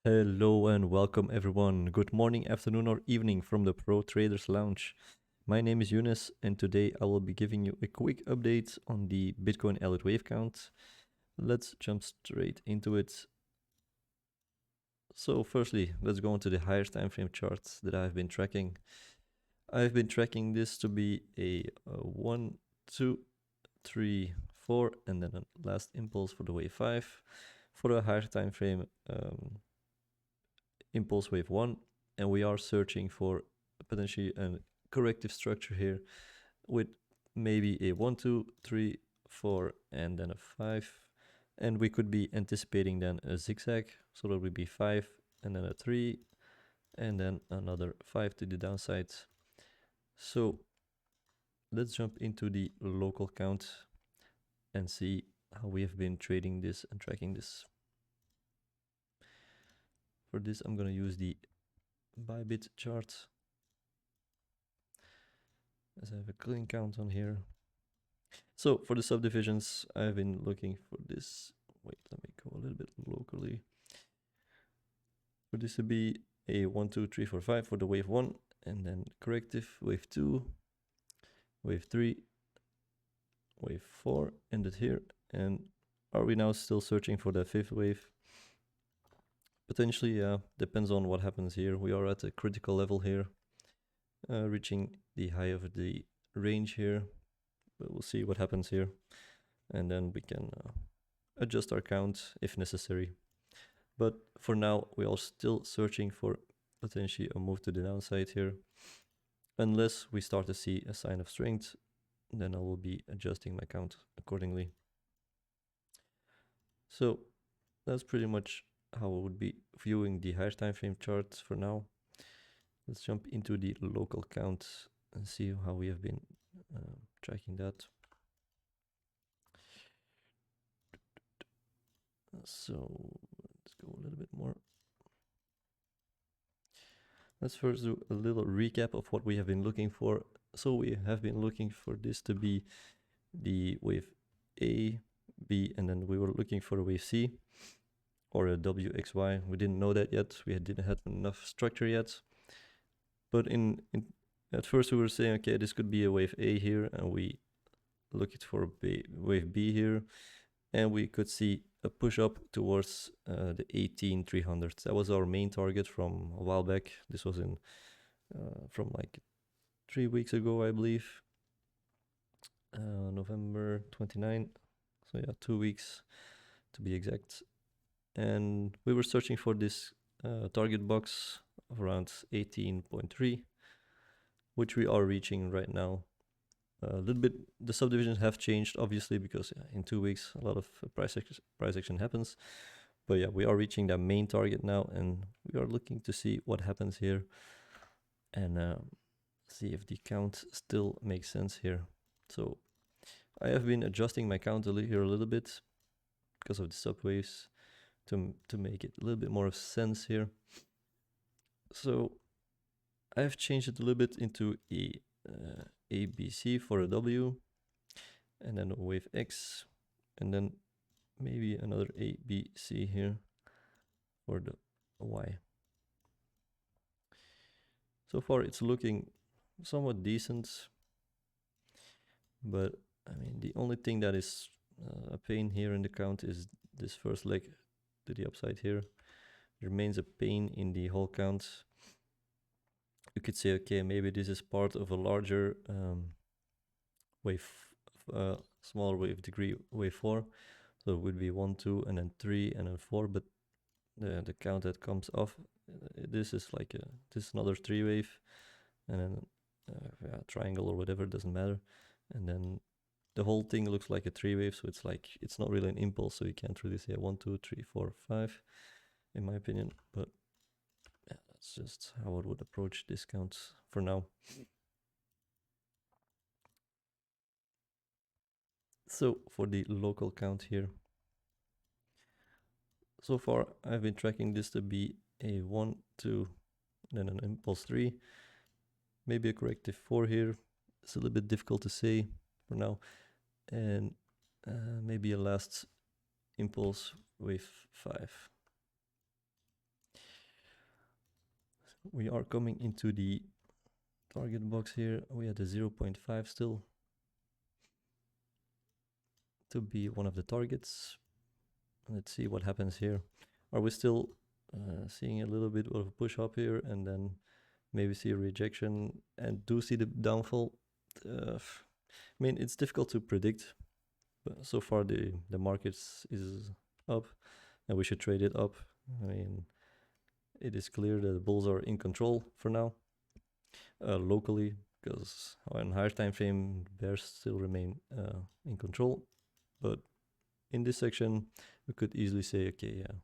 Hello and welcome everyone. Good morning, afternoon, or evening from the Pro Traders Lounge. My name is Yunus, and today I will be giving you a quick update on the Bitcoin Elliott wave count. Let's jump straight into it. So, firstly, let's go into the higher time frame charts that I've been tracking. I've been tracking this to be a 1, 2, 3, 4, and then a last impulse for the wave 5. For the higher time frame, impulse wave 1, and we are searching for potentially a corrective structure here with maybe a 1, 2, 3, 4, and then a 5. And we could be anticipating then a zigzag, so that would be 5 and then a 3 and then another 5 to the downside. So let's jump into the local count and see how we have been trading this and tracking this. For this, I'm going to use the Bybit chart, as I have a clean count on here. So for the subdivisions, I've been looking for this. Wait, let me go a little bit locally. For this to be a 1, 2, 3, 4, 5 for the wave 1, and then corrective, wave 2, wave 3, wave 4, ended here. And are we now still searching for the fifth wave? Potentially, yeah, depends on what happens here. We are at a critical level here, reaching the high of the range here, but we'll see what happens here. And then we can adjust our count if necessary. But for now, we are still searching for potentially a move to the downside here. Unless we start to see a sign of strength, then I will be adjusting my count accordingly. So that's pretty much how I would be viewing the higher time frame chart for now. Let's jump into the local count and see how we have been tracking that. So let's go a little bit more. Let's first do a little recap of what we have been looking for. So we have been looking for this to be the wave A, B, and then we were looking for a wave C or a WXY. We didn't know that yet. We didn't have enough structure yet. But at first we were saying, okay, this could be a wave A here, and we looked for a wave B here, and we could see a push up towards the 18,300. That was our main target from a while back. This was in from like 3 weeks ago, I believe, November 29. So yeah, 2 weeks to be exact. And we were searching for this target box of around 18.3, which we are reaching right now. A little bit, the subdivisions have changed, obviously, because in 2 weeks a lot of price action happens. But yeah, we are reaching that main target now, and we are looking to see what happens here and see if the count still makes sense here. So I have been adjusting my count here a little bit because of the subwaves to make it a little bit more of sense here. So I have changed it a little bit into a B C for a W, and then a wave X, and then maybe another A B C here for the Y. So far it's looking somewhat decent, but I mean the only thing that is a pain here in the count is this first leg to the upside here. It remains a pain in the whole count. You could say, okay, maybe this is part of a larger wave, smaller wave degree, wave 4. So it would be 1, 2, and then 3, and then 4. But the count that comes off, this is like this is another 3 wave, and then triangle or whatever, doesn't matter. And then the whole thing looks like a 3 wave, so it's like it's not really an impulse, so you can't really say 1, 2, 3, 4, 5, in my opinion. But yeah, that's just how I would approach this count for now. So for the local count here, so far I've been tracking this to be a 1, 2, then an impulse 3, maybe a corrective 4 here. It's a little bit difficult to say for now, and maybe a last impulse wave 5. We are coming into the target box here. We had a 0.5 still to be one of the targets. Let's see what happens here. Are we still seeing a little bit of a push up here and then maybe see a rejection and do see the downfall? I mean, it's difficult to predict, but so far the market is up and we should trade it up. I mean, it is clear that the bulls are in control for now, locally, because on higher time frame, bears still remain in control. But in this section, we could easily say, okay, yeah,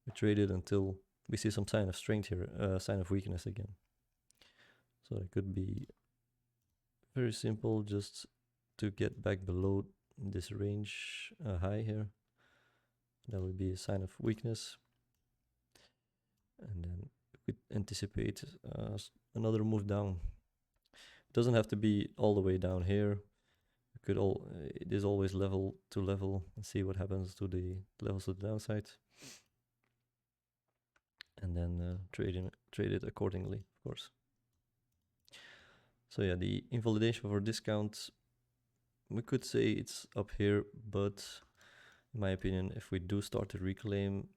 we traded until we see some sign of strength here, sign of weakness again. So it could be very simple just to get back below this range high here. That would be a sign of weakness. And then we could anticipate another move down. It doesn't have to be all the way down here. It is always level to level and see what happens to the levels to the downside. And then trade it accordingly, of course. So yeah, the invalidation for discount, we could say it's up here, but in my opinion, if we do start to reclaim,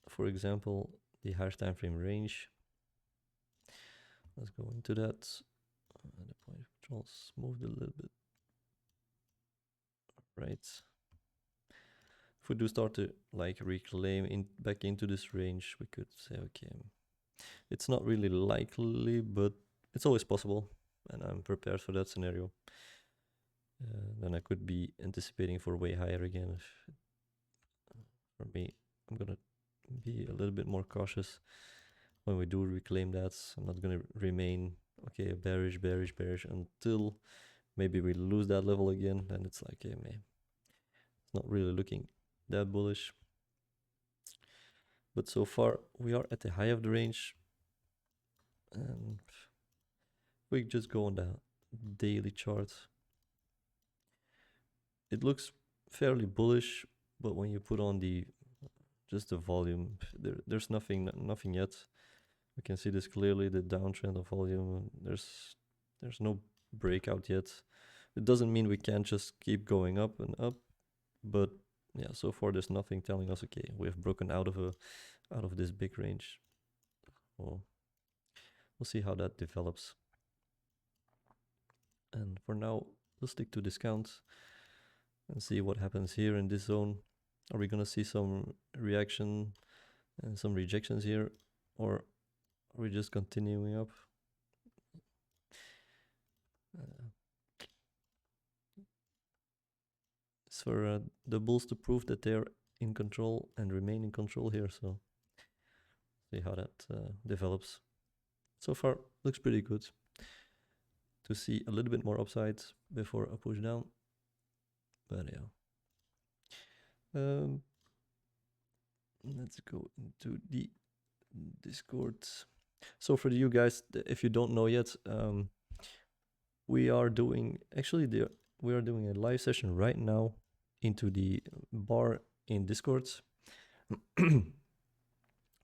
for example, the higher time frame range, let's go into that. The point of controls moved a little bit, right? If we do start to like reclaim back into this range, we could say, okay, it's not really likely, but it's always possible, and I'm prepared for that scenario. Then I could be anticipating for way higher again. For me, I'm gonna be a little bit more cautious when we do reclaim that. I'm not gonna remain okay bearish until maybe we lose that level again. Then it's like, okay, man, it's not really looking that bullish. But so far we are at the high of the range, and we just go on the daily chart. It looks fairly bullish, but when you put on just the volume, there's nothing yet. We can see this clearly, the downtrend of volume. There's no breakout yet. It doesn't mean we can't just keep going up and up, but yeah, so far there's nothing telling us, okay, we have broken out of this big range. Well, we'll see how that develops. And for now, we'll stick to discount and see what happens here in this zone. Are we gonna see some reaction and some rejections here, or are we just continuing up? It's for the bulls to prove that they're in control and remain in control here, so see how that develops. So far, looks pretty good. To see a little bit more upside before a push down, but yeah. Let's go into the Discord. So for you guys, if you don't know yet, we are doing a live session right now into the bar in Discord.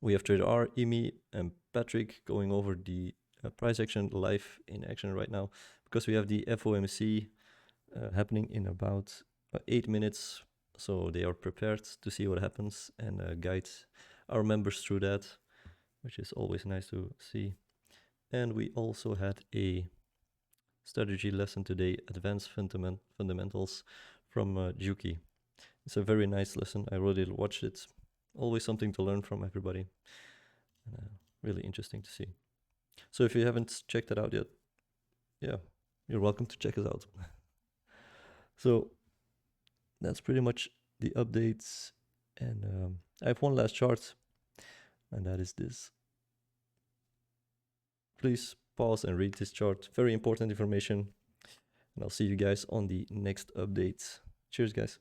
We have Trader R, Emi, and Patrick going over the price action live in action right now, because we have the FOMC happening in about 8 minutes. So they are prepared to see what happens and guide our members through that, which is always nice to see. And we also had a strategy lesson today, Advanced Fundamentals from Juki. It's a very nice lesson. I really watched it. Always something to learn from everybody. Really interesting to see. So if you haven't checked it out yet, yeah, you're welcome to check us out. So that's pretty much the updates. And I have one last chart, and that is this. Please pause and read this chart. Very important information. And I'll see you guys on the next update. Cheers, guys.